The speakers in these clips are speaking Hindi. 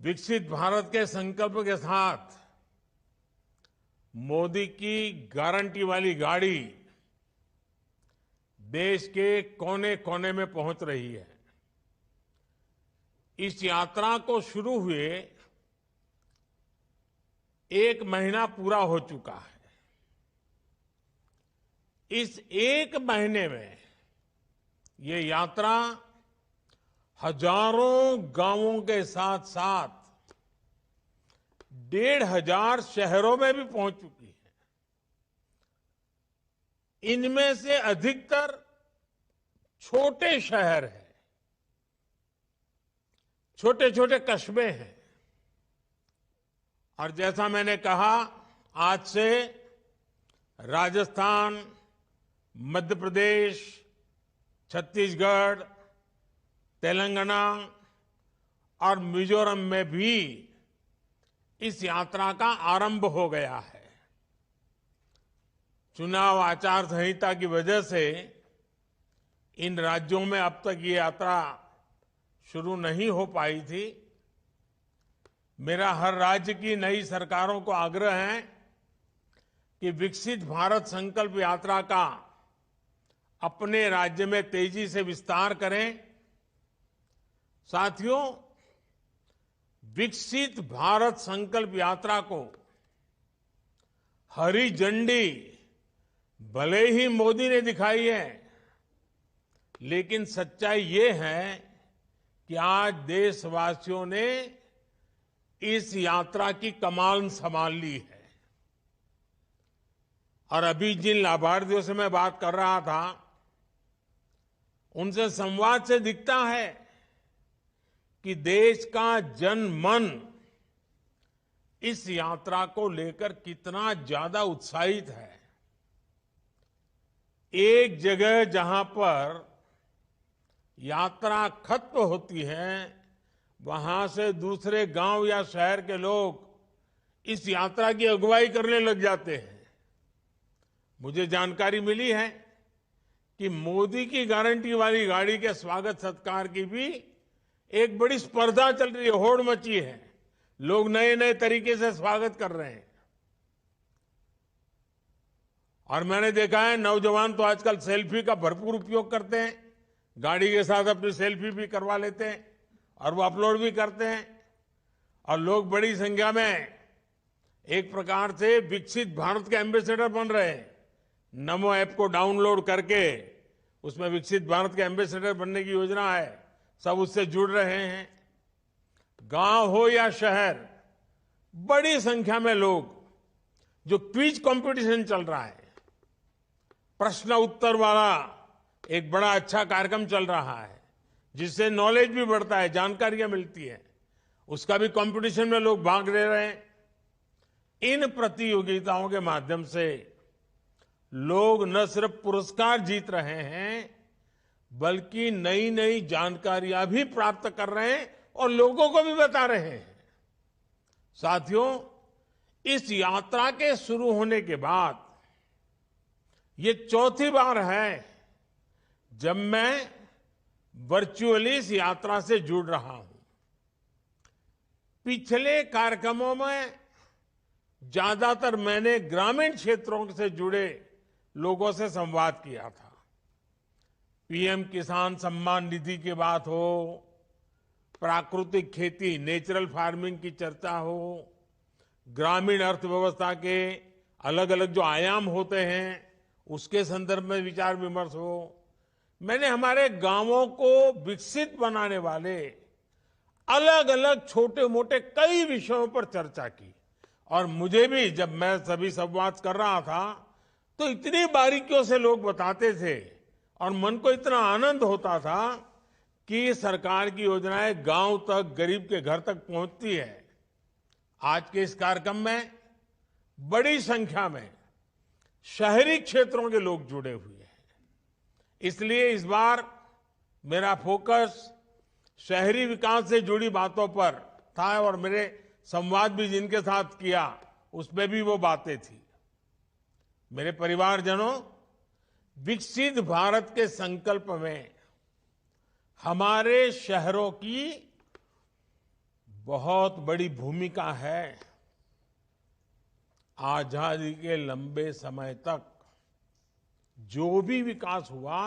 विकसित भारत के संकल्प के साथ मोदी की गारंटी वाली गाड़ी देश के कोने कोने में पहुंच रही है। इस यात्रा को शुरू हुए 1 महीना पूरा हो चुका है। इस 1 महीने में ये यात्रा हजारों गांवों के साथ साथ 1,500 शहरों में भी पहुंच चुकी है। इनमें से अधिकतर छोटे शहर हैं, छोटे छोटे कस्बे हैं। और जैसा मैंने कहा, आज से राजस्थान, मध्य प्रदेश, छत्तीसगढ़, तेलंगाना और मिजोरम में भी इस यात्रा का आरंभ हो गया है। चुनाव आचार संहिता की वजह से इन राज्यों में अब तक ये यात्रा शुरू नहीं हो पाई थी। मेरा हर राज्य की नई सरकारों को आग्रह है कि विकसित भारत संकल्प यात्रा का अपने राज्य में तेजी से विस्तार करें। साथियों, विकसित भारत संकल्प यात्रा को हरी झंडी भले ही मोदी ने दिखाई है, लेकिन सच्चाई ये है कि आज देशवासियों ने इस यात्रा की कमान संभाल ली है। और अभी जिन लाभार्थियों से मैं बात कर रहा था, उनसे संवाद से दिखता है कि देश का जन मन इस यात्रा को लेकर कितना ज्यादा उत्साहित है। एक जगह जहां पर यात्रा खत्म होती है, वहां से दूसरे गांव या शहर के लोग इस यात्रा की अगुवाई करने लग जाते हैं। मुझे जानकारी मिली है कि मोदी की गारंटी वाली गाड़ी के स्वागत सत्कार की भी एक बड़ी स्पर्धा चल रही है, होड़ मची है। लोग नए नए तरीके से स्वागत कर रहे हैं। और मैंने देखा है, नौजवान तो आजकल सेल्फी का भरपूर उपयोग करते हैं। गाड़ी के साथ अपनी सेल्फी भी करवा लेते हैं और वो अपलोड भी करते हैं। और लोग बड़ी संख्या में एक प्रकार से विकसित भारत के एम्बेसडर बन रहे हैं। नमो ऐप को डाउनलोड करके उसमें विकसित भारत के एम्बेसडर बनने की योजना है। सब उससे जुड़ रहे हैं। गांव हो या शहर, बड़ी संख्या में लोग, जो क्विज कंपटीशन चल रहा है, प्रश्न उत्तर वाला एक बड़ा अच्छा कार्यक्रम चल रहा है, जिससे नॉलेज भी बढ़ता है, जानकारियां मिलती है, उसका भी कंपटीशन में लोग भाग ले रहे हैं। इन प्रतियोगिताओं के माध्यम से लोग न सिर्फ पुरस्कार जीत रहे हैं, बल्कि नई नई जानकारियां भी प्राप्त कर रहे हैं और लोगों को भी बता रहे हैं। साथियों, इस यात्रा के शुरू होने के बाद ये चौथी बार है जब मैं वर्चुअली इस यात्रा से जुड़ रहा हूं। पिछले कार्यक्रमों में ज्यादातर मैंने ग्रामीण क्षेत्रों से जुड़े लोगों से संवाद किया था। पीएम किसान सम्मान निधि की बात हो, प्राकृतिक खेती, नेचुरल फार्मिंग की चर्चा हो, ग्रामीण अर्थव्यवस्था के अलग अलग जो आयाम होते हैं उसके संदर्भ में विचार विमर्श हो। मैंने हमारे गांवों को विकसित बनाने वाले अलग अलग छोटे मोटे कई विषयों पर चर्चा की। और मुझे भी, जब मैं सभी संवाद कर रहा था, तो इतनी बारीकियों से लोग बताते थे और मन को इतना आनंद होता था कि सरकार की योजनाएं गांव तक, गरीब के घर तक पहुंचती है। आज के इस कार्यक्रम में बड़ी संख्या में शहरी क्षेत्रों के लोग जुड़े हुए हैं। इसलिए इस बार मेरा फोकस शहरी विकास से जुड़ी बातों पर था और मेरे संवाद भी जिनके साथ किया उसमें भी वो बातें थी। मेरे परिवारजनों, विकसित भारत के संकल्प में हमारे शहरों की बहुत बड़ी भूमिका है। आजादी के लंबे समय तक जो भी विकास हुआ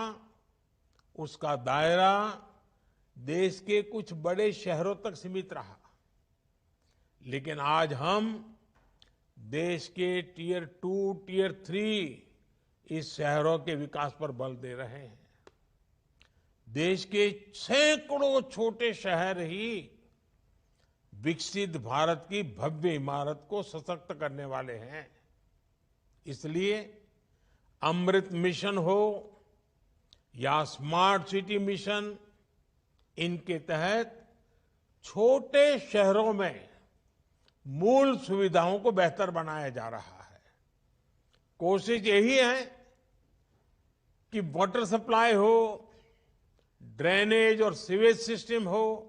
उसका दायरा देश के कुछ बड़े शहरों तक सीमित रहा। लेकिन आज हम देश के टियर 2, टियर 3 इस शहरों के विकास पर बल दे रहे हैं। देश के सैकड़ों छोटे शहर ही विकसित भारत की भव्य इमारत को सशक्त करने वाले हैं। इसलिए अमृत मिशन हो या स्मार्ट सिटी मिशन, इनके तहत छोटे शहरों में मूल सुविधाओं को बेहतर बनाया जा रहा है। कोशिश यही है कि वाटर सप्लाई हो, ड्रेनेज और सीवेज सिस्टम हो,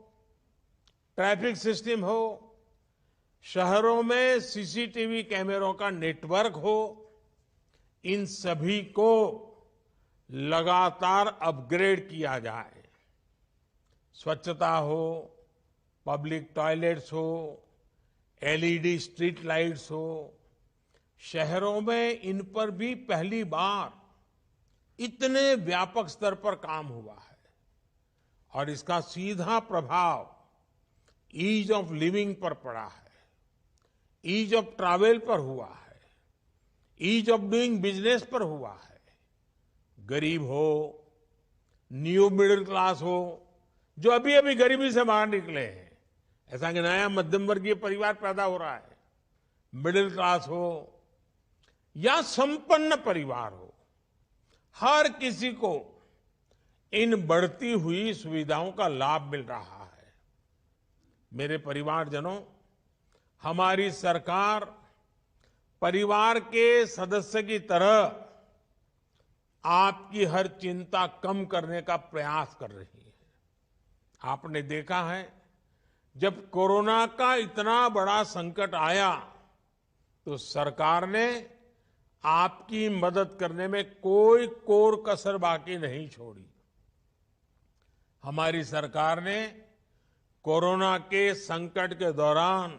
ट्रैफिक सिस्टम हो, शहरों में सीसीटीवी कैमरों का नेटवर्क हो, इन सभी को लगातार अपग्रेड किया जाए। स्वच्छता हो, पब्लिक टॉयलेट्स हो, एलईडी स्ट्रीट लाइट्स हो, शहरों में इन पर भी पहली बार इतने व्यापक स्तर पर काम हुआ है और इसका सीधा प्रभाव ईज ऑफ लिविंग पर पड़ा है, ईज ऑफ ट्रैवल पर हुआ है, ईज ऑफ डूइंग बिजनेस पर हुआ है। गरीब हो, न्यू मिडिल क्लास हो, जो अभी अभी गरीबी से बाहर निकले हैं, ऐसा कि नया मध्यम वर्गीय परिवार पैदा हो रहा है, मिडिल क्लास हो या संपन्न परिवार हो, हर किसी को इन बढ़ती हुई सुविधाओं का लाभ मिल रहा है। मेरे परिवारजनों, हमारी सरकार परिवार के सदस्य की तरह आपकी हर चिंता कम करने का प्रयास कर रही है। आपने देखा है, जब कोरोना का इतना बड़ा संकट आया तो सरकार ने आपकी मदद करने में कोई कोर कसर बाकी नहीं छोड़ी। हमारी सरकार ने कोरोना के संकट के दौरान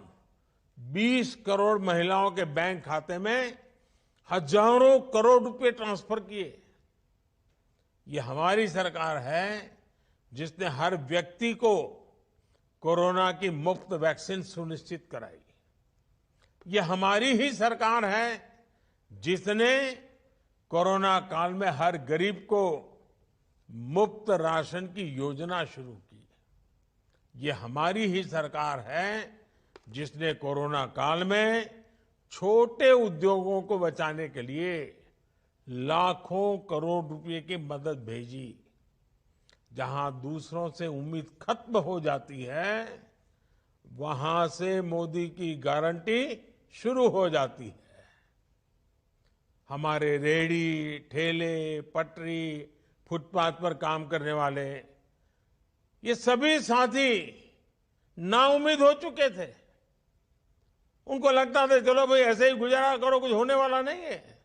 20 करोड़ महिलाओं के बैंक खाते में हजारों करोड़ रुपए ट्रांसफर किए। ये हमारी सरकार है जिसने हर व्यक्ति को कोरोना की मुफ्त वैक्सीन सुनिश्चित कराई। ये हमारी ही सरकार है जिसने कोरोना काल में हर गरीब को मुफ्त राशन की योजना शुरू की। ये हमारी ही सरकार है जिसने कोरोना काल में छोटे उद्योगों को बचाने के लिए लाखों करोड़ रुपए की मदद भेजी। जहां दूसरों से उम्मीद खत्म हो जाती है, वहां से मोदी की गारंटी शुरू हो जाती है। हमारे रेहड़ी, ठेले, पटरी, फुटपाथ पर काम करने वाले, ये सभी साथी नाउम्मीद हो चुके थे। उनको लगता था चलो भाई ऐसे ही गुजारा करो, कुछ होने वाला नहीं है।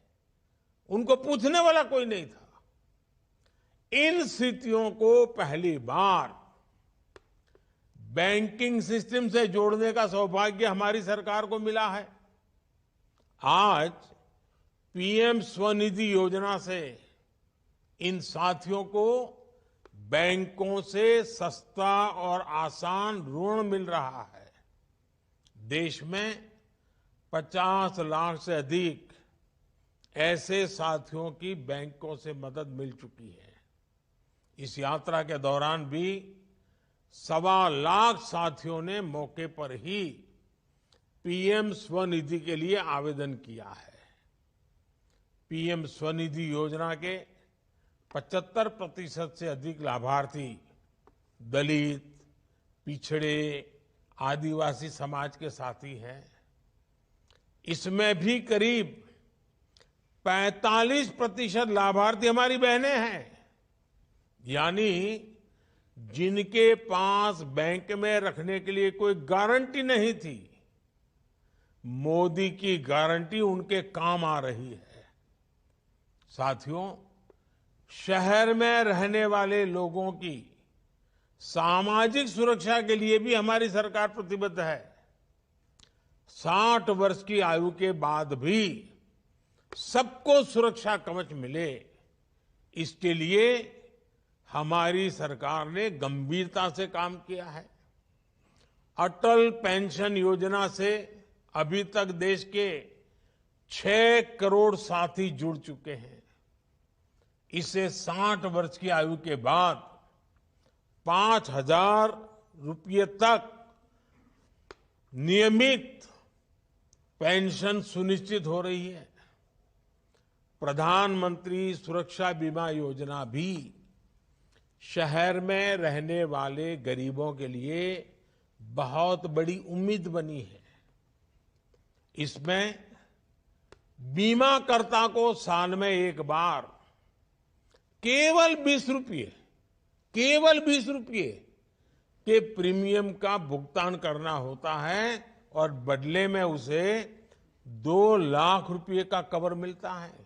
उनको पूछने वाला कोई नहीं था। इन स्थितियों को पहली बार बैंकिंग सिस्टम से जोड़ने का सौभाग्य हमारी सरकार को मिला है। आज पीएम स्वनिधि योजना से इन साथियों को बैंकों से सस्ता और आसान ऋण मिल रहा है। देश में 50 लाख से अधिक ऐसे साथियों की बैंकों से मदद मिल चुकी है। इस यात्रा के दौरान भी 1.25 लाख साथियों ने मौके पर ही पीएम स्वनिधि के लिए आवेदन किया है। पीएम स्वनिधि योजना के 75% से अधिक लाभार्थी दलित, पिछड़े, आदिवासी समाज के साथी हैं। इसमें भी करीब 45% लाभार्थी हमारी बहनें हैं, यानी जिनके पास बैंक में रखने के लिए कोई गारंटी नहीं थी, मोदी की गारंटी उनके काम आ रही है। साथियों, शहर में रहने वाले लोगों की सामाजिक सुरक्षा के लिए भी हमारी सरकार प्रतिबद्ध है। 60 वर्ष की आयु के बाद भी सबको सुरक्षा कवच मिले, इसके लिए हमारी सरकार ने गंभीरता से काम किया है। अटल पेंशन योजना से अभी तक देश के 6 करोड़ साथी जुड़ चुके हैं। इसे 60 वर्ष की आयु के बाद 5,000 रुपये तक नियमित पेंशन सुनिश्चित हो रही है। प्रधानमंत्री सुरक्षा बीमा योजना भी शहर में रहने वाले गरीबों के लिए बहुत बड़ी उम्मीद बनी है। इसमें बीमाकर्ता को साल में एक बार केवल 20 रुपये के प्रीमियम का भुगतान करना होता है और बदले में उसे 2 लाख रुपए का कवर मिलता है।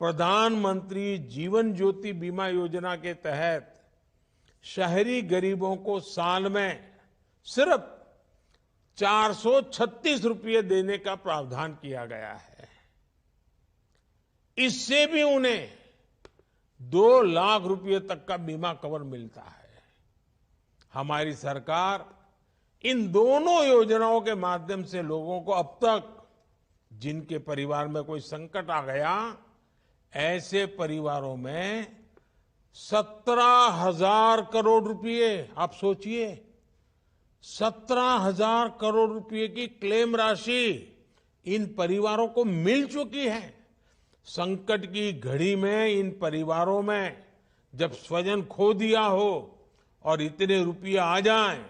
प्रधानमंत्री जीवन ज्योति बीमा योजना के तहत शहरी गरीबों को साल में सिर्फ 436 रुपये देने का प्रावधान किया गया है। इससे भी उन्हें 2 लाख रुपये तक का बीमा कवर मिलता है। हमारी सरकार इन दोनों योजनाओं के माध्यम से लोगों को अब तक जिनके परिवार में कोई संकट आ गया, ऐसे परिवारों में 17,000 करोड़ रुपए, आप सोचिए 17,000 करोड़ रुपए की क्लेम राशि इन परिवारों को मिल चुकी है। संकट की घड़ी में इन परिवारों में जब स्वजन खो दिया हो और इतने रुपये आ जाएं,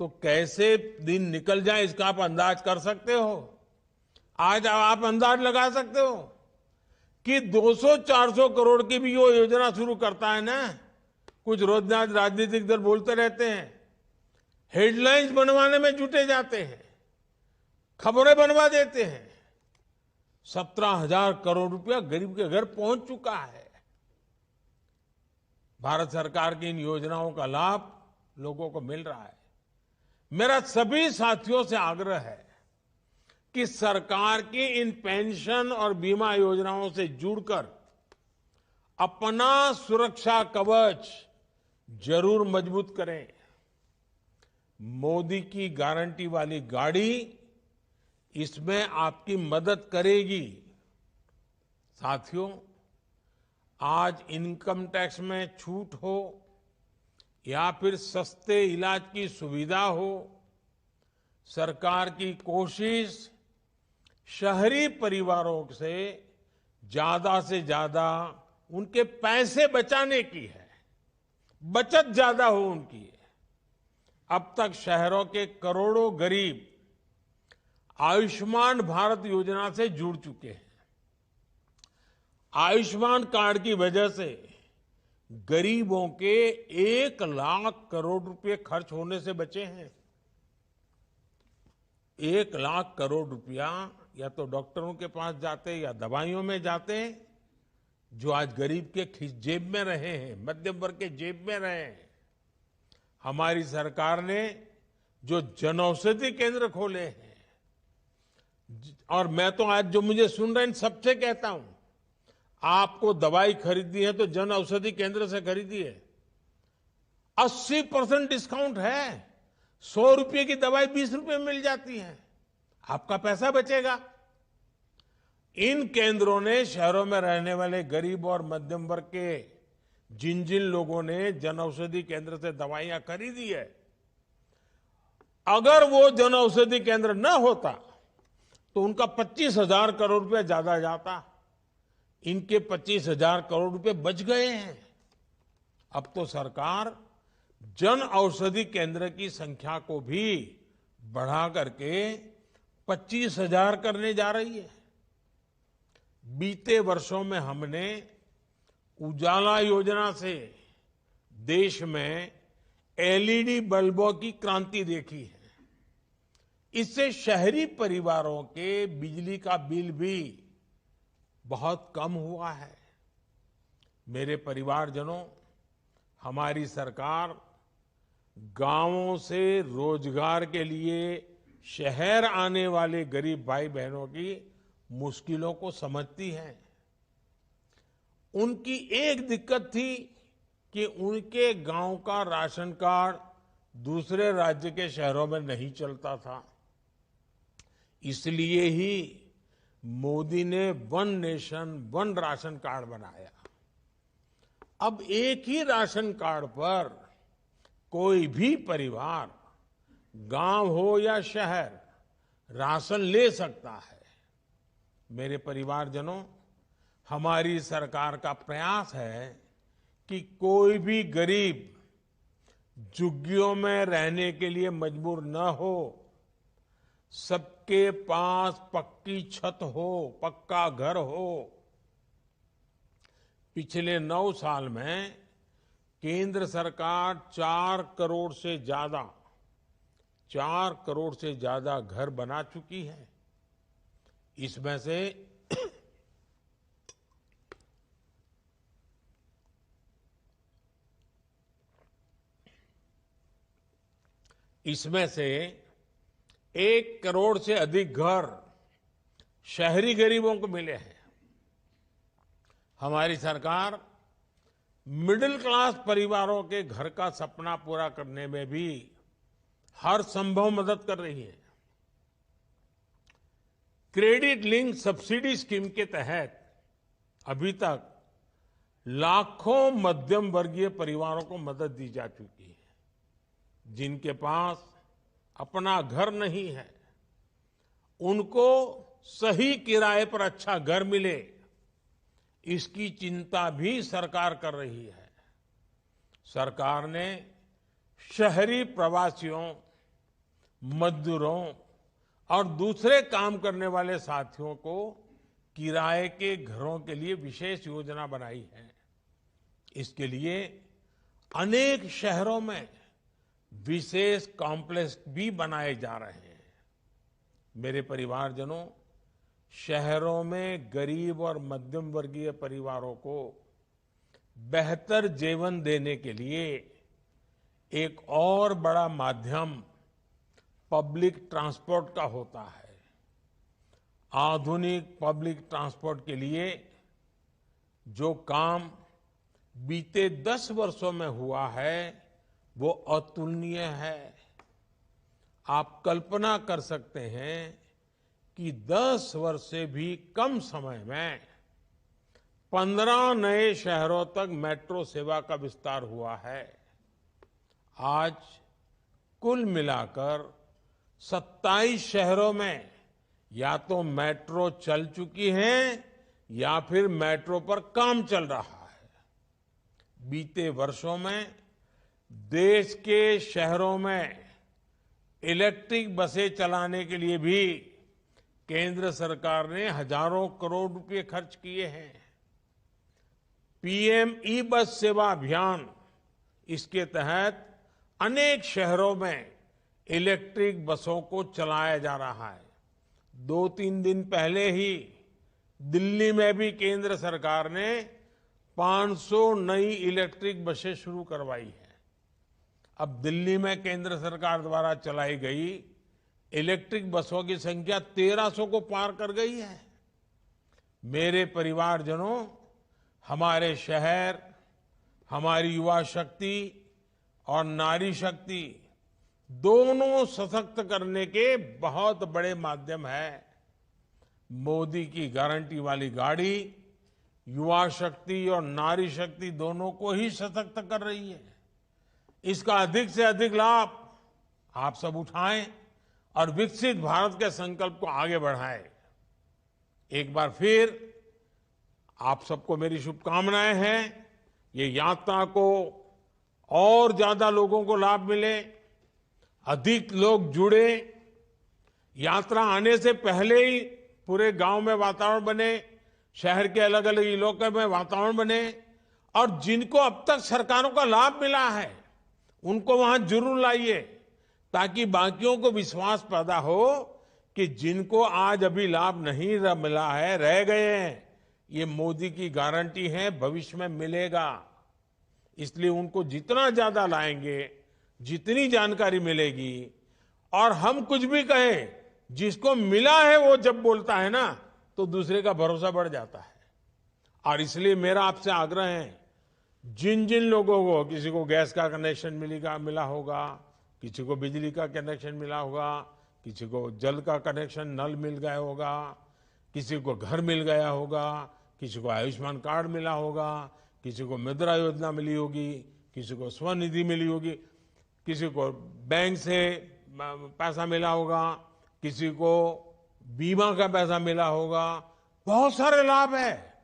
तो कैसे दिन निकल जाए इसका आप अंदाज कर सकते हो। आज आप अंदाज लगा सकते हो कि 200-400 करोड़ की भी वो योजना शुरू करता है ना, कुछ रोज राजनीतिक दल बोलते रहते हैं, हेडलाइंस बनवाने में जुटे जाते हैं, खबरें बनवा देते हैं। 17,000 करोड़ रुपया गरीब के घर पहुंच चुका है। भारत सरकार की इन योजनाओं का लाभ लोगों को मिल रहा है। मेरा सभी साथियों से आग्रह है कि सरकार की इन पेंशन और बीमा योजनाओं से जुड़कर अपना सुरक्षा कवच जरूर मजबूत करें। मोदी की गारंटी वाली गाड़ी इसमें आपकी मदद करेगी। साथियों, आज इनकम टैक्स में छूट हो या फिर सस्ते इलाज की सुविधा हो, सरकार की कोशिश शहरी परिवारों से ज्यादा उनके पैसे बचाने की है, बचत ज्यादा हो उनकी। अब तक शहरों के करोड़ों गरीब आयुष्मान भारत योजना से जुड़ चुके हैं। आयुष्मान कार्ड की वजह से गरीबों के 1 लाख करोड़ रुपए खर्च होने से बचे हैं। 1 लाख करोड़ रुपया या तो डॉक्टरों के पास जाते या दवाइयों में जाते, जो आज गरीब के जेब में रहे हैं, मध्यम वर्ग के जेब में रहे हैं। हमारी सरकार ने जो जनऔषधि केंद्र खोले हैं, और मैं तो आज जो मुझे सुन रहे हैं सबसे कहता हूं, आपको दवाई खरीदनी है तो जन औषधि केंद्र से खरीदिए। 80% डिस्काउंट है। 100 रुपये की दवाई 20 रुपये में मिल जाती है, आपका पैसा बचेगा। इन केंद्रों ने शहरों में रहने वाले गरीब और मध्यम वर्ग के जिन जिन लोगों ने जन औषधि केंद्र से दवाइयां खरीदी है, अगर वो जन औषधि केंद्र न होता तो उनका 25,000 करोड़ रुपया ज्यादा जाता। इनके 25,000 करोड़ रुपए बच गए हैं। अब तो सरकार जन औषधि केंद्र की संख्या को भी बढ़ा करके 25,000 करने जा रही है। बीते वर्षों में हमने उजाला योजना से देश में एलईडी बल्बों की क्रांति देखी है। इससे शहरी परिवारों के बिजली का बिल भी बहुत कम हुआ है। मेरे परिवारजनों, हमारी सरकार गांवों से रोजगार के लिए शहर आने वाले गरीब भाई बहनों की मुश्किलों को समझती है। उनकी एक दिक्कत थी कि उनके गांव का राशन कार्ड दूसरे राज्य के शहरों में नहीं चलता था। इसलिए ही मोदी ने one nation one ration card बनाया। अब एक ही राशन कार्ड पर कोई भी परिवार, गांव हो या शहर, राशन ले सकता है। मेरे परिवारजनों, हमारी सरकार का प्रयास है कि कोई भी गरीब झुग्गियों में रहने के लिए मजबूर न हो, सबके पास पक्की छत हो, पक्का घर हो। पिछले 9 साल में केंद्र सरकार 4 करोड़ से ज्यादा घर बना चुकी है। इसमें से इसमें से 1 करोड़ से अधिक घर शहरी गरीबों को मिले हैं। हमारी सरकार मिडिल क्लास परिवारों के घर का सपना पूरा करने में भी हर संभव मदद कर रही है। क्रेडिट लिंक सब्सिडी स्कीम के तहत अभी तक लाखों मध्यम वर्गीय परिवारों को मदद दी जा चुकी है। जिनके पास अपना घर नहीं है, उनको सही किराए पर अच्छा घर मिले, इसकी चिंता भी सरकार कर रही है। सरकार ने शहरी प्रवासियों, मजदूरों और दूसरे काम करने वाले साथियों को किराए के घरों के लिए विशेष योजना बनाई है। इसके लिए अनेक शहरों में विशेष कॉम्प्लेक्स भी बनाए जा रहे हैं। मेरे परिवारजनों, शहरों में गरीब और मध्यम वर्गीय परिवारों को बेहतर जीवन देने के लिए एक और बड़ा माध्यम पब्लिक ट्रांसपोर्ट का होता है। आधुनिक पब्लिक ट्रांसपोर्ट के लिए जो काम बीते 10 वर्षों में हुआ है, वो अतुलनीय है। आप कल्पना कर सकते हैं कि 10 वर्ष से भी कम समय में 15 नए शहरों तक मेट्रो सेवा का विस्तार हुआ है। आज कुल मिलाकर 27 शहरों में या तो मेट्रो चल चुकी है या फिर मेट्रो पर काम चल रहा है। बीते वर्षों में देश के शहरों में इलेक्ट्रिक बसें चलाने के लिए भी केंद्र सरकार ने हजारों करोड़ रुपए खर्च किए हैं। पीएम ई बस सेवा अभियान, इसके तहत अनेक शहरों में इलेक्ट्रिक बसों को चलाया जा रहा है। 2-3 दिन पहले ही दिल्ली में भी केंद्र सरकार ने 500 नई इलेक्ट्रिक बसें शुरू करवाई है। अब दिल्ली में केंद्र सरकार द्वारा चलाई गई इलेक्ट्रिक बसों की संख्या 1300 को पार कर गई है। मेरे परिवारजनों, हमारे शहर, हमारी युवा शक्ति और नारी शक्ति दोनों सशक्त करने के बहुत बड़े माध्यम है। मोदी की गारंटी वाली गाड़ी युवा शक्ति और नारी शक्ति दोनों को ही सशक्त कर रही है। इसका अधिक से अधिक लाभ आप सब उठाएं और विकसित भारत के संकल्प को आगे बढ़ाएं। एक बार फिर आप सबको मेरी शुभकामनाएं हैं। ये यात्रा को और ज्यादा लोगों को लाभ मिले, अधिक लोग जुड़े, यात्रा आने से पहले ही पूरे गांव में वातावरण बने, शहर के अलग अलग इलाकों में वातावरण बने, और जिनको अब तक सरकारों का लाभ मिला है उनको वहां जरूर लाइए, ताकि बाकियों को विश्वास पैदा हो कि जिनको आज अभी लाभ नहीं मिला है, रह गए हैं, ये मोदी की गारंटी है, भविष्य में मिलेगा। इसलिए उनको जितना ज्यादा लाएंगे, जितनी जानकारी मिलेगी, और हम कुछ भी कहें, जिसको मिला है वो जब बोलता है ना, तो दूसरे का भरोसा बढ़ जाता है। और इसलिए मेरा आपसे आग्रह है, जिन जिन लोगों को, किसी को गैस का कनेक्शन मिला होगा, किसी को बिजली का कनेक्शन मिला होगा, किसी को जल का कनेक्शन, नल मिल गया होगा, किसी को घर मिल गया होगा, किसी को आयुष्मान कार्ड मिला होगा, किसी को मुद्रा योजना मिली होगी, किसी को स्वनिधि मिली होगी, किसी को बैंक से पैसा मिला होगा, किसी को बीमा का पैसा मिला होगा, बहुत सारे लाभ है।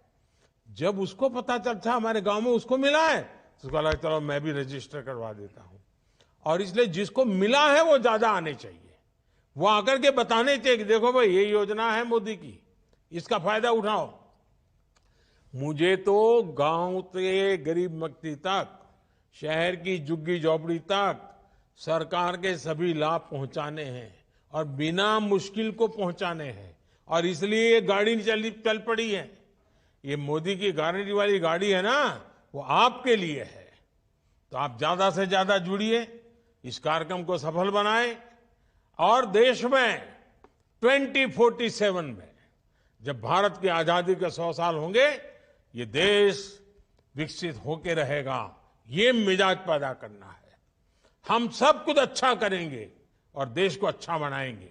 जब उसको पता चलता हमारे गांव में उसको मिला है, तो उसको लगा चलो मैं भी रजिस्टर करवा देता हूं। और इसलिए जिसको मिला है वो ज्यादा आने चाहिए, वो आकर के बताने चाहिए कि देखो भाई ये योजना है मोदी की, इसका फायदा उठाओ। मुझे तो गांव से गरीब व्यक्ति तक, शहर की झुग्गी झोपड़ी तक सरकार के सभी लाभ पहुंचाने हैं और बिना मुश्किल को पहुंचाने हैं। और इसलिए ये गाड़ी चल पड़ी है। ये मोदी की गारंटी वाली गाड़ी है ना, वो आपके लिए है। तो आप ज्यादा से ज्यादा जुड़िए, इस कार्यक्रम को सफल बनाएं और देश में 2047 में जब भारत की आजादी के 100 साल होंगे, ये देश विकसित होके रहेगा। ये मिजाज पैदा करना है। हम सब कुछ अच्छा करेंगे और देश को अच्छा बनाएंगे,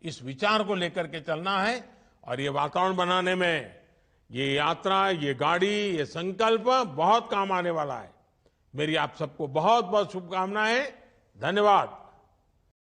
इस विचार को लेकर के चलना है। और ये वातावरण बनाने में ये यात्रा, ये गाड़ी, ये संकल्प बहुत काम आने वाला है। मेरी आप सबको बहुत बहुत शुभकामनाएं। धन्यवाद।